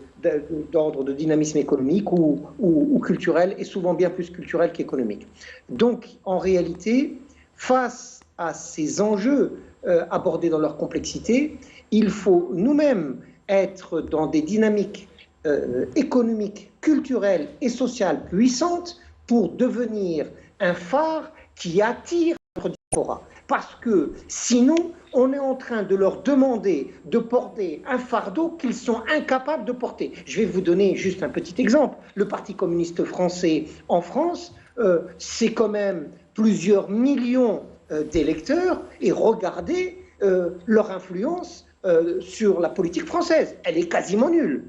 dynamisme économique ou culturel, et souvent bien plus culturel qu'économique. Donc, en réalité, face à ces enjeux abordés dans leur complexité, il faut nous-mêmes être dans des dynamiques économiques, culturelles et sociales puissantes pour devenir un phare qui attire notre diaspora. Parce que sinon, on est en train de leur demander de porter un fardeau qu'ils sont incapables de porter. Je vais vous donner juste un petit exemple. Le Parti communiste français en France, c'est quand même plusieurs millions d'électeurs, et regardez leur influence sur la politique française. Elle est quasiment nulle.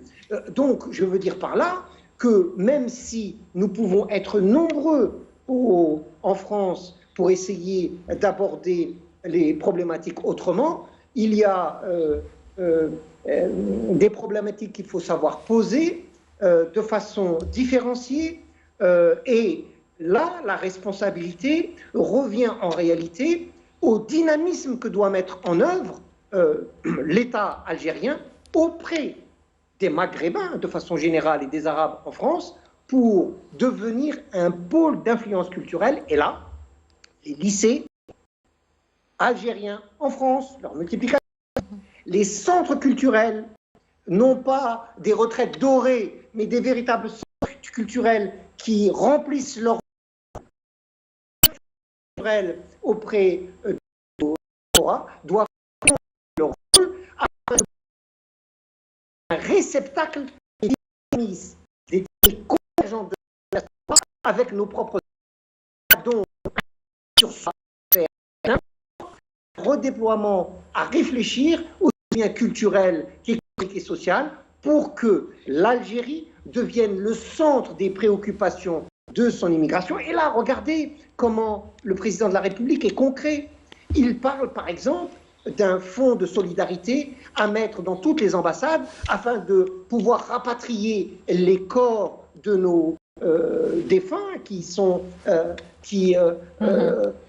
Donc, je veux dire par là que même si nous pouvons être nombreux en France pour essayer d'aborder les problématiques autrement, il y a des problématiques qu'il faut savoir poser de façon différenciée, et là, la responsabilité revient en réalité au dynamisme que doit mettre en œuvre l'État algérien auprès des Maghrébins de façon générale et des Arabes en France pour devenir un pôle d'influence culturelle. Et là, les lycées algériens en France, leur multiplication, les centres culturels, non pas des retraites dorées, mais des véritables centres culturels qui remplissent leur rôle auprès de Torah, doivent prendre leur rôle un réceptacle des dynamismes, des convergences de la Torah avec nos propres dons sur un redéploiement à réfléchir aussi bien culturel qu'économique et social pour que l'Algérie devienne le centre des préoccupations de son immigration. Et là, regardez comment le président de la République est concret. Il parle, par exemple, d'un fonds de solidarité à mettre dans toutes les ambassades afin de pouvoir rapatrier les corps de nos défunts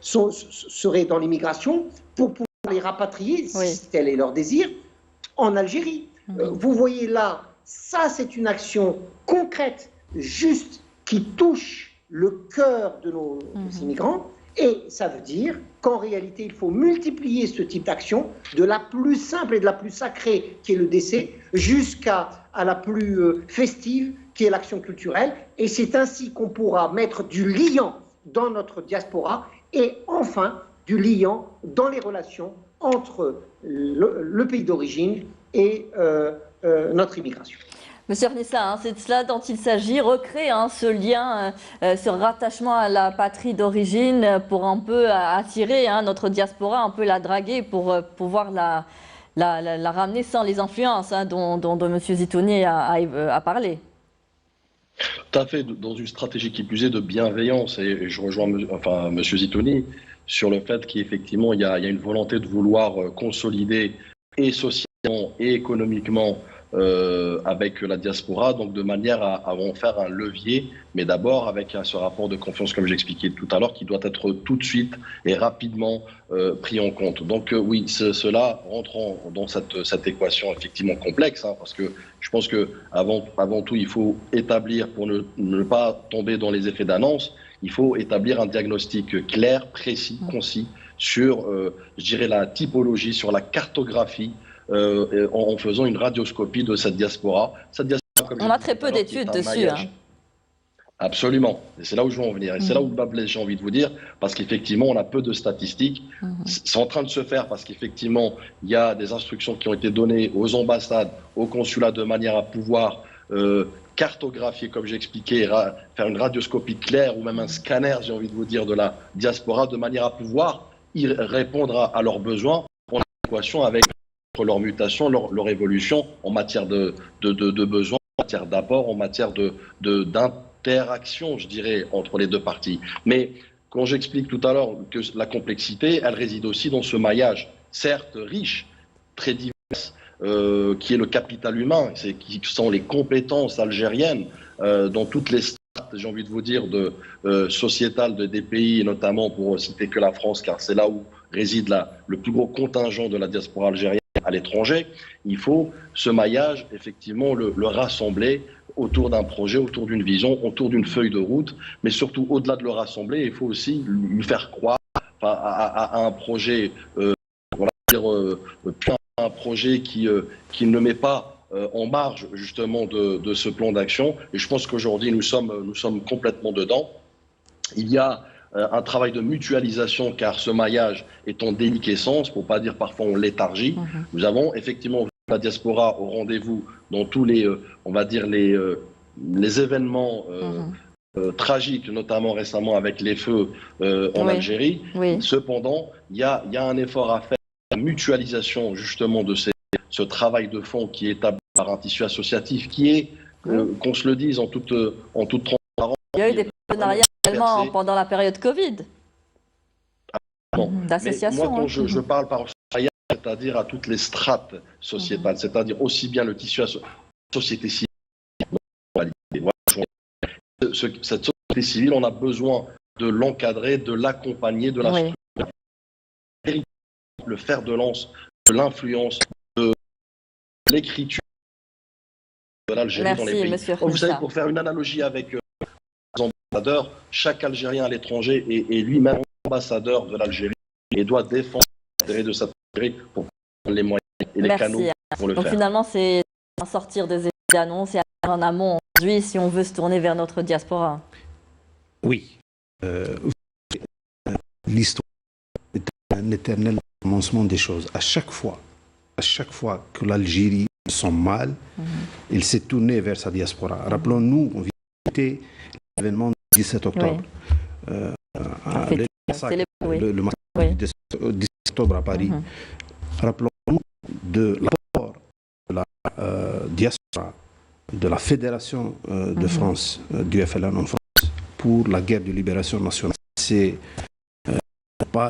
seraient dans l'immigration pour pouvoir les rapatrier, si tel est leur désir, en Algérie. Vous voyez là, ça c'est une action concrète, juste, qui touche le cœur de nos immigrants. Et ça veut dire qu'en réalité, il faut multiplier ce type d'action, de la plus simple et de la plus sacrée, qui est le décès, jusqu'à la plus festive, qui est l'action culturelle. Et c'est ainsi qu'on pourra mettre du liant dans notre diaspora et enfin du liant dans les relations entre le pays d'origine et notre immigration. Monsieur Arnissa, c'est de cela dont il s'agit, recréer ce lien, ce rattachement à la patrie d'origine pour un peu attirer notre diaspora, un peu la draguer pour pouvoir la ramener sans les influences dont M. Zitouni a parlé. Tout à fait, dans une stratégie qui plus est de bienveillance, et je rejoins M. Zitouni sur le fait qu'effectivement il y a une volonté de vouloir consolider et socialement et économiquement avec la diaspora, donc de manière à en faire un levier, mais d'abord avec ce rapport de confiance, comme j'expliquais tout à l'heure, qui doit être tout de suite et rapidement pris en compte. Donc oui, cela rentre dans cette équation effectivement complexe, parce que je pense que avant tout, il faut établir, pour ne pas tomber dans les effets d'annonce, il faut établir un diagnostic clair, précis, concis sur, je dirais, la typologie, sur la cartographie, en faisant une radioscopie de cette diaspora. On a très peu d'études dessus. Absolument. Et c'est là où je veux en venir. Et c'est là où le bas blesse, j'ai envie de vous dire, parce qu'effectivement, on a peu de statistiques. C'est en train de se faire parce qu'effectivement, il y a des instructions qui ont été données aux ambassades, aux consulats, de manière à pouvoir cartographier, comme j'expliquais, faire une radioscopie claire ou même un scanner, j'ai envie de vous dire, de la diaspora, de manière à pouvoir y répondre à leurs besoins en adéquation avec leur mutation, leur évolution en matière de besoins, en matière d'apport, en matière d'interaction, je dirais, entre les deux parties. Mais quand j'explique tout à l'heure que la complexité, elle réside aussi dans ce maillage, certes riche, très divers, qui est le capital humain, qui sont les compétences algériennes dans toutes les strates, j'ai envie de vous dire, sociétales des pays, et notamment pour citer que la France, car c'est là où réside le plus gros contingent de la diaspora algérienne à l'étranger. Il faut ce maillage, effectivement, le rassembler autour d'un projet, autour d'une vision, autour d'une feuille de route, mais surtout au-delà de le rassembler, il faut aussi lui faire croire à un projet, un projet qui ne met pas en marge justement de ce plan d'action. Et je pense qu'aujourd'hui nous sommes complètement dedans. Il y a un travail de mutualisation, car ce maillage est en déliquescence, pour pas dire parfois en léthargie. Nous avons effectivement la diaspora au rendez-vous dans tous les, on va dire les événements tragiques, notamment récemment avec les feux en Algérie. Cependant, il y a un effort à faire, la mutualisation justement de ce travail de fond qui est établi par un tissu associatif qui est, qu'on se le dise en toute transparence. Il y a eu des partenariats également pendant la période Covid. D'associations. Moi, quand je parle par partenariat, c'est-à-dire à toutes les strates sociétales, c'est-à-dire aussi bien le tissu société civile. Cette société civile, on a besoin de l'encadrer, de l'accompagner, de la structurer, le fer de lance, de l'influence, de l'écriture de l'Algérie dans les pays. Vous savez, pour faire une analogie avec les ambassadeurs, chaque Algérien à l'étranger est lui-même ambassadeur de l'Algérie et doit défendre l'intérêt de cette Algérie pour prendre les moyens et les canaux pour le faire. Donc finalement, c'est sortir des annonces et en amont aujourd'hui si on veut se tourner vers notre diaspora. Oui. L'histoire est un éternel commencement des choses. À chaque fois que l'Algérie se sent mal, il s'est tourné vers sa diaspora. Rappelons-nous, on vit l'événement du 17 octobre. Le massacre du 17 octobre à Paris. Rappelons-nous de l'apport de la diaspora, de la Fédération de France, du FLN en France, pour la guerre de libération nationale. C'est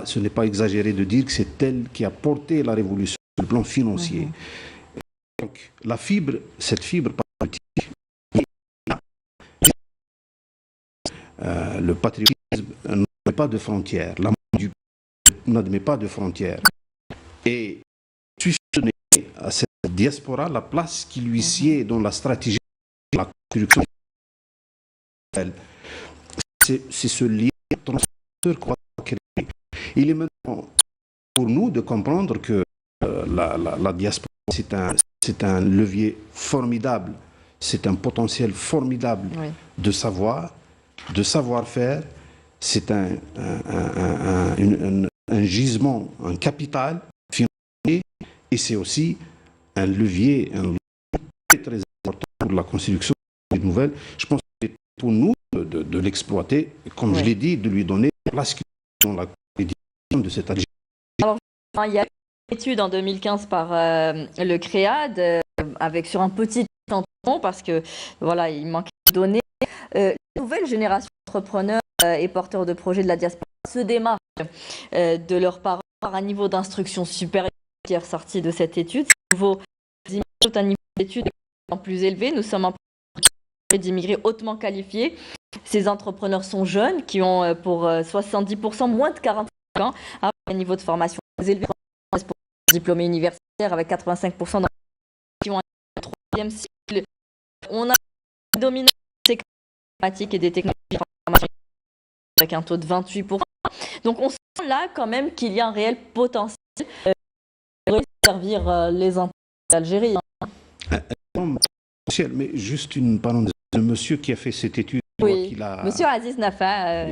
ce n'est pas exagéré de dire que c'est elle qui a porté la révolution sur le plan financier. Donc, cette fibre patriotique, le patriotisme n'admet pas de frontières, l'amour du peuple n'admet pas de frontières. Et donner à cette diaspora la place qui lui sied dans la stratégie de la construction. C'est ce lien transformateur qu'on va créer. Il est maintenant pour nous de comprendre que la diaspora, c'est un levier formidable, c'est un potentiel formidable de savoir, de savoir-faire, c'est un gisement, un capital financier, et c'est aussi un levier très important pour la construction des nouvelles. Je pense que c'est pour nous de l'exploiter, comme je l'ai dit, de lui donner la place dans la édition de cette Algérie. Alors, il y a une étude en 2015 par le CREAD, sur un petit tampon, parce que voilà, il manquait de données. La nouvelle génération d'entrepreneurs et porteurs de projets de la diaspora se démarquent de leurs parents par un niveau d'instruction supérieur qui est ressorti de cette étude. C'est nouveau, un niveau d'études plus élevé. Nous sommes en train d'immigrés hautement qualifiés. Ces entrepreneurs sont jeunes, qui ont pour 70% moins de 45 ans, avec un niveau de formation plus élevé, diplômés universitaires avec 85% qui ont un troisième cycle. On a une dominance des mathématiques et des technologies d'information avec un taux de 28%. Donc on sent là quand même qu'il y a un réel potentiel pour servir les intérêts d'Algérie. Mais juste une parenthèse, le monsieur qui a fait cette étude, monsieur Aziz Nafa,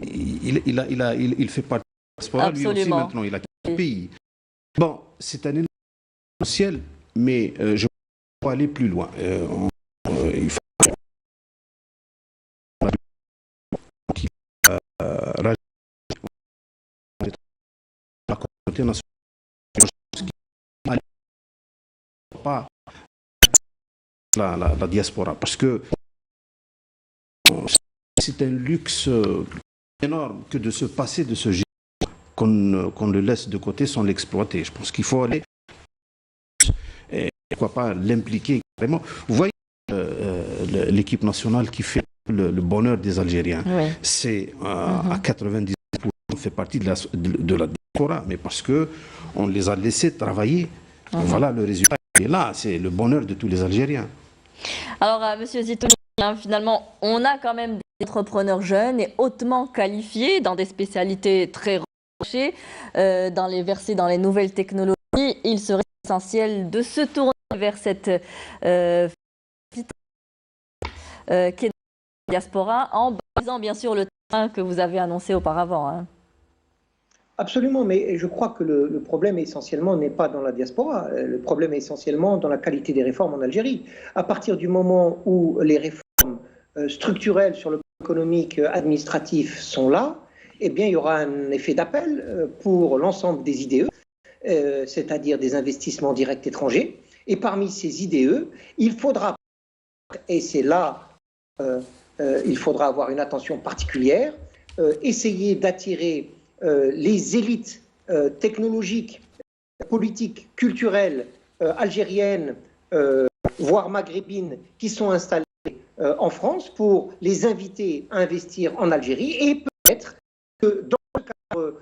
il fait partie de la diaspora, lui aussi maintenant, il a quitté le pays. Bon, c'est un énorme potentiel, mais je peux aller plus loin. Il faut la communauté nationale pas la diaspora, parce que c'est un luxe énorme que de se passer de ce génie qu'on le laisse de côté sans l'exploiter. Je pense qu'il faut aller et pourquoi pas l'impliquer carrément. Vous voyez l'équipe nationale qui fait le bonheur des Algériens, c'est à 90% fait partie de la diaspora, mais parce que on les a laissés travailler. Voilà le résultat. Et là, c'est le bonheur de tous les Algériens. Alors, Monsieur Zitouni, finalement, on a quand même des entrepreneurs jeunes et hautement qualifiés dans des spécialités très recherchées, versées dans les nouvelles technologies. Il serait essentiel de se tourner vers cette qui est la diaspora, en basant bien sûr le terrain que vous avez annoncé auparavant. Absolument, mais je crois que le problème essentiellement n'est pas dans la diaspora, le problème est essentiellement dans la qualité des réformes en Algérie. À partir du moment où les réformes structurelles sur le plan économique, administratif sont là, eh bien il y aura un effet d'appel pour l'ensemble des IDE, c'est-à-dire des investissements directs étrangers. Et parmi ces IDE, il faudra, et c'est là, il faudra avoir une attention particulière, essayer d'attirer les élites technologiques, politiques, culturelles, algériennes, voire maghrébines, qui sont installées en France pour les inviter à investir en Algérie, et peut-être que dans le cadre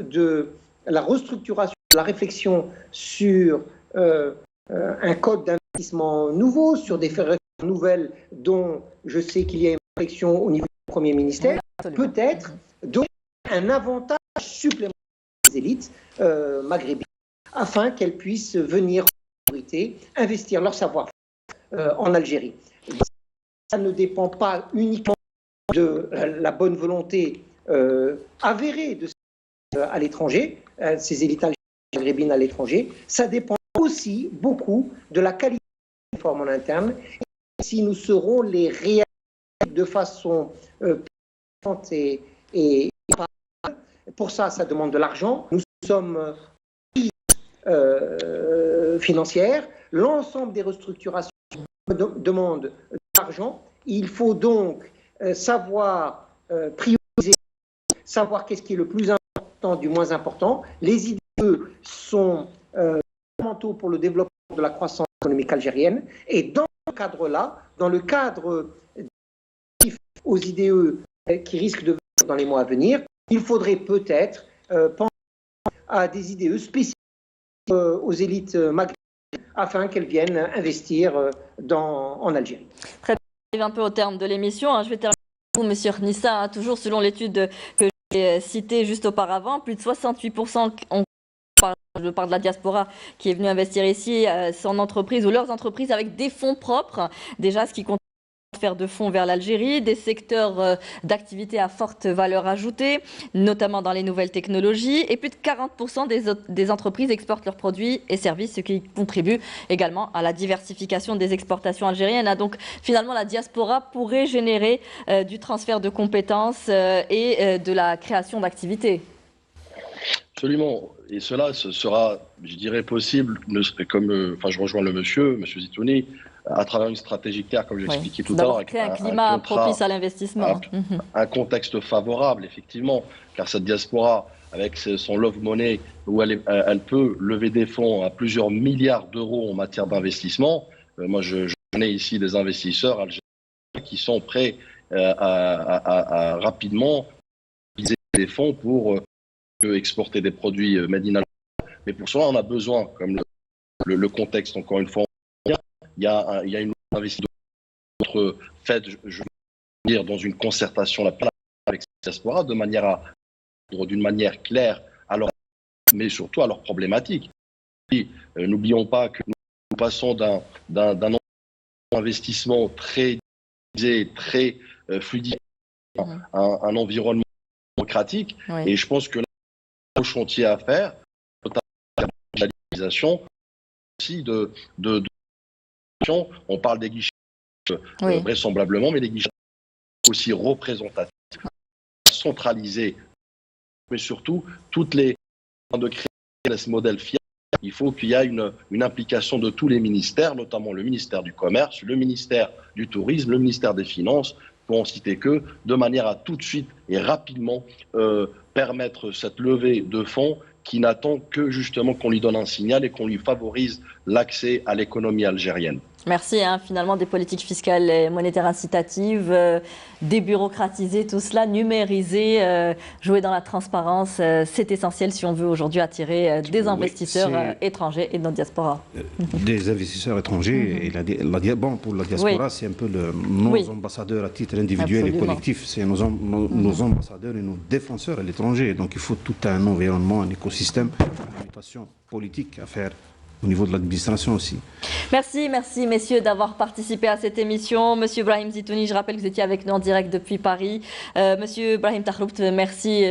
de la restructuration, de la réflexion sur un code d'investissement nouveau, sur des réformes nouvelles dont je sais qu'il y a une réflexion au niveau du Premier ministère, peut-être donner un avantage supplémentaire aux élites maghrébines afin qu'elles puissent venir en majorité investir leur savoir-faire en Algérie. Ça ne dépend pas uniquement de la bonne volonté avérée de à l'étranger, ces élites maghrébines à l'étranger, ça dépend aussi beaucoup de la qualité des réformes en interne, et si nous serons les réaliser de façon puissante et pour ça, ça demande de l'argent. Nous sommes financières. L'ensemble des restructurations demandent de l'argent. Il faut donc savoir prioriser, savoir qu'est-ce qui est le plus important du moins important. Les IDE sont fondamentaux pour le développement de la croissance économique algérienne. Et dans ce cadre-là, dans le cadre aux IDE qui risquent de venir dans les mois à venir, il faudrait peut-être penser à des IDE spécifiques aux élites maghrébines afin qu'elles viennent investir en Algérie. Très bien, on arrive un peu au terme de l'émission. Je vais terminer avec vous, Monsieur Nissa. Toujours selon l'étude que j'ai citée juste auparavant, plus de 68% je parle de la diaspora qui est venue investir ici, son entreprise ou leurs entreprises avec des fonds propres. Déjà, ce qui compte faire de fonds vers l'Algérie, des secteurs d'activité à forte valeur ajoutée, notamment dans les nouvelles technologies, et plus de 40% des entreprises exportent leurs produits et services, ce qui contribue également à la diversification des exportations algériennes. Donc finalement, la diaspora pourrait générer du transfert de compétences et de la création d'activités. Absolument. Et cela sera, je dirais, possible, comme je rejoins le monsieur Zitouni, à travers une stratégie claire, comme j'ai expliqué tout à l'heure. Créer un climat propice à l'investissement. Un contexte favorable, effectivement, car cette diaspora, avec son love money, où elle peut lever des fonds à plusieurs milliards d'euros en matière d'investissement. Moi, je connais ici des investisseurs algériens qui sont prêts à rapidement utiliser des fonds pour exporter des produits made in Algérie. Mais pour cela, on a besoin, comme le contexte, encore une fois, il y a une investissement faite, je veux dire, dans une concertation avec cette diaspora, de manière à répondre d'une manière claire à leur, mais surtout à leurs problématiques. N'oublions pas que nous passons d'un investissement très fluide à un environnement démocratique. Oui. Et je pense que là, il y a un chantier à faire, notamment la digitalisation, aussi on parle des guichets vraisemblablement, mais des guichets aussi représentatifs, centralisés, mais surtout toutes les de créer ce modèle fiable. Il faut qu'il y ait une implication de tous les ministères, notamment le ministère du Commerce, le ministère du Tourisme, le ministère des Finances, pour en citer que, de manière à tout de suite et rapidement permettre cette levée de fonds qui n'attend que justement qu'on lui donne un signal et qu'on lui favorise l'accès à l'économie algérienne. Merci. Finalement, des politiques fiscales et monétaires incitatives, débureaucratiser tout cela, numériser, jouer dans la transparence, c'est essentiel si on veut aujourd'hui attirer des investisseurs étrangers et de notre diaspora. Des investisseurs étrangers. Et pour la diaspora, c'est un peu nos ambassadeurs à titre individuel et collectif. C'est nos ambassadeurs et nos défenseurs à l'étranger. Donc il faut tout un environnement, un écosystème, une mutation politique à faire au niveau de l'administration aussi. Merci messieurs d'avoir participé à cette émission. Monsieur Brahim Zitouni, je rappelle que vous étiez avec nous en direct depuis Paris. Monsieur Brahim Tahroubt, merci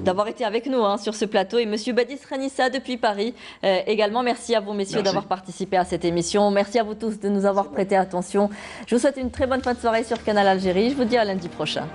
d'avoir été avec nous sur ce plateau. Et Monsieur Badis Khanissa depuis Paris également. Merci à vous messieurs d'avoir participé à cette émission. Merci à vous tous de nous avoir prêté attention. Je vous souhaite une très bonne fin de soirée sur Canal Algérie. Je vous dis à lundi prochain.